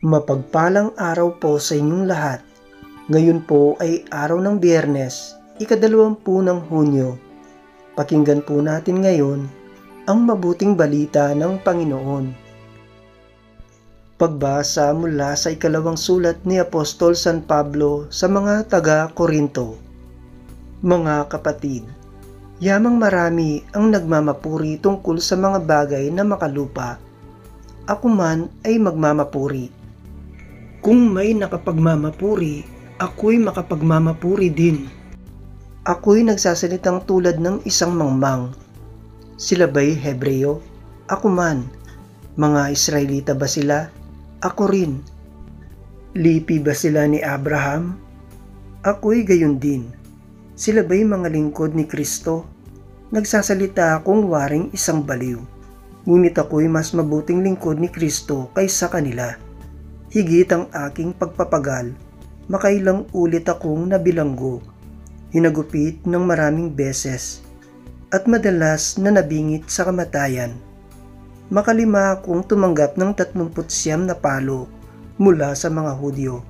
Mapagpalang araw po sa inyong lahat. Ngayon po ay araw ng Biyernes, ika-20 ng Hunyo. Pakinggan po natin ngayon ang mabuting balita ng Panginoon. Pagbasa mula sa ikalawang sulat ni Apostol San Pablo sa mga taga-Korinto. Mga kapatid, yamang marami ang nagmamapuri tungkol sa mga bagay na makalupa. Ako man ay magmamapuri. Kung may nakapagmamapuri, ako'y makapagmamapuri din. Ako'y nagsasalitang tulad ng isang mangmang. Sila ba'y Hebreo? Ako man. Mga Israelita ba sila? Ako rin. Lipi ba sila ni Abraham? Ako'y gayon din. Sila ba'y mga lingkod ni Kristo? Nagsasalita akong waring isang baliw. Ngunit ako'y mas mabuting lingkod ni Kristo kaysa kanila. Higit ang aking pagpapagal, makailang ulit akong nabilanggo, hinagupit ng maraming beses, at madalas na nabingit sa kamatayan. Makalima akong tumanggap ng 39 na palo mula sa mga Hudyo.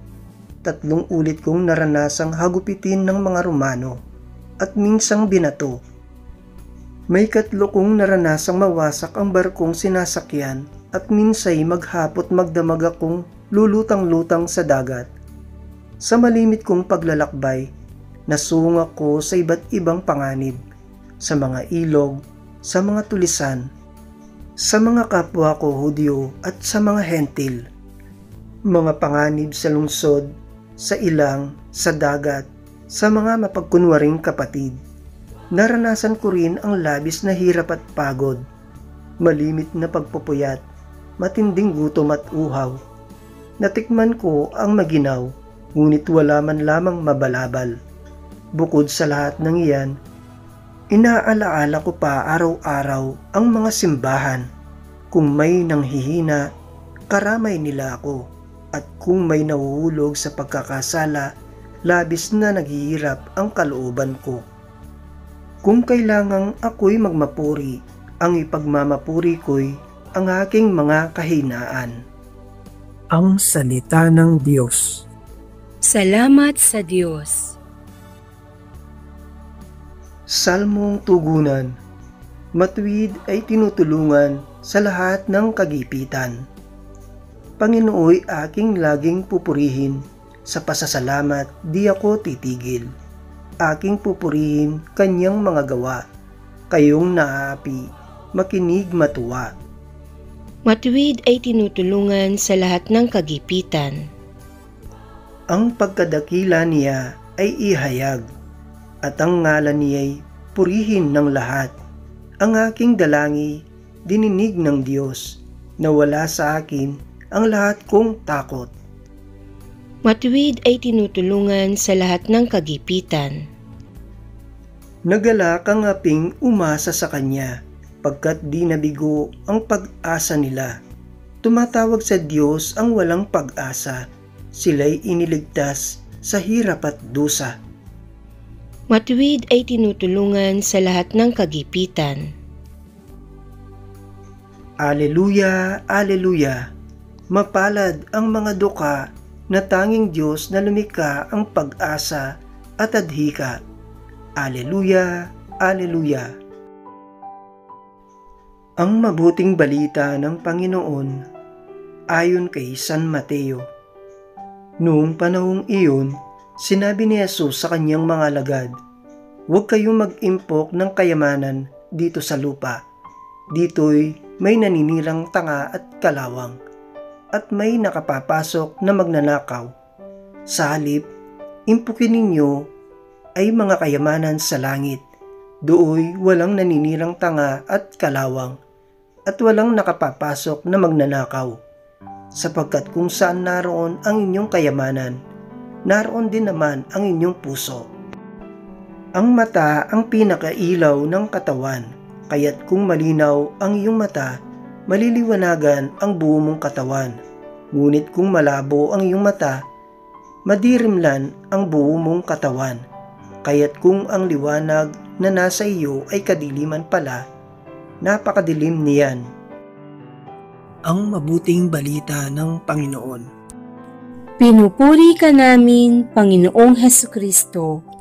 3 ulit kong naranasang hagupitin ng mga Romano at minsang binato. May 3 kong naranasang mawasak ang barkong sinasakyan at minsay maghapot magdamag akong lulutang-lutang sa dagat. Sa malimit kong paglalakbay, nasunga ko sa iba't ibang panganib, sa mga ilog, sa mga tulisan, sa mga kapwa ko Hudyo at sa mga Hentil. Mga panganib sa lungsod, sa ilang, sa dagat, sa mga mapagkunwaring kapatid. Naranasan ko rin ang labis na hirap at pagod, malimit na pagpupuyat, matinding gutom at uhaw. Natikman ko ang maginaw, ngunit wala man lamang mabalabal. Bukod sa lahat ng iyan, inaalaala ko pa araw-araw ang mga simbahan. Kung may nanghihina, karamay nila ako. At kung may nahuhulog sa pagkakasala, labis na naghihirap ang kalooban ko. Kung kailangang ako'y magmapuri, ang ipagmamapuri ko'y ang aking mga kahinaan. Ang salita ng Diyos. Salamat sa Diyos. Salmong tugunan. Matuwid ay tinutulungan sa lahat ng kagipitan. Panginooy aking laging pupurihin, sa pasasalamat di ako titigil. Aking pupurihin kanyang mga gawa, kayong naapi, makinig matuwa. Matuwid ay tinutulungan sa lahat ng kagipitan. Ang pagkadakila niya ay ihayag, at ang ngalan niya'y purihin ng lahat. Ang aking dalangi, dininig ng Diyos, nawala sa akin ang lahat kong takot. Matuwid ay tinutulungan sa lahat ng kagipitan. Nagalak ang aping umasa sa Kanya, pagkat di nabigo ang pag-asa nila. Tumatawag sa Diyos ang walang pag-asa, sila'y iniligtas sa hirap at dusa. Matuwid ay tinutulungan sa lahat ng kagipitan. Aleluya, aleluya! Mapalad ang mga duka na tanging Diyos na lumikha ang pag-asa at adhika. Aleluya, aleluya! Ang mabuting balita ng Panginoon ayon kay San Mateo. Noong panahong iyon, sinabi ni Jesus sa kanyang mga alagad, "Huwag kayong mag-impok ng kayamanan dito sa lupa. Dito'y may naninirang tanga at kalawang, at may nakapapasok na magnanakaw. Sa halip, impukin ninyo ay mga kayamanan sa langit. Dooy walang naninirang tanga at kalawang, at walang nakapapasok na magnanakaw. Sapagkat kung saan naroon ang inyong kayamanan, naroon din naman ang inyong puso. Ang mata ang pinakailaw ng katawan, kaya't kung malinaw ang iyong mata, maliliwanagan ang buo mong katawan. Ngunit kung malabo ang iyong mata, madirimlan ang buo mong katawan. Kaya't kung ang liwanag na nasa iyo ay kadiliman pala, napakadilim niyan." Ang mabuting balita ng Panginoon. Pinupuri ka namin, Panginoong Hesukristo.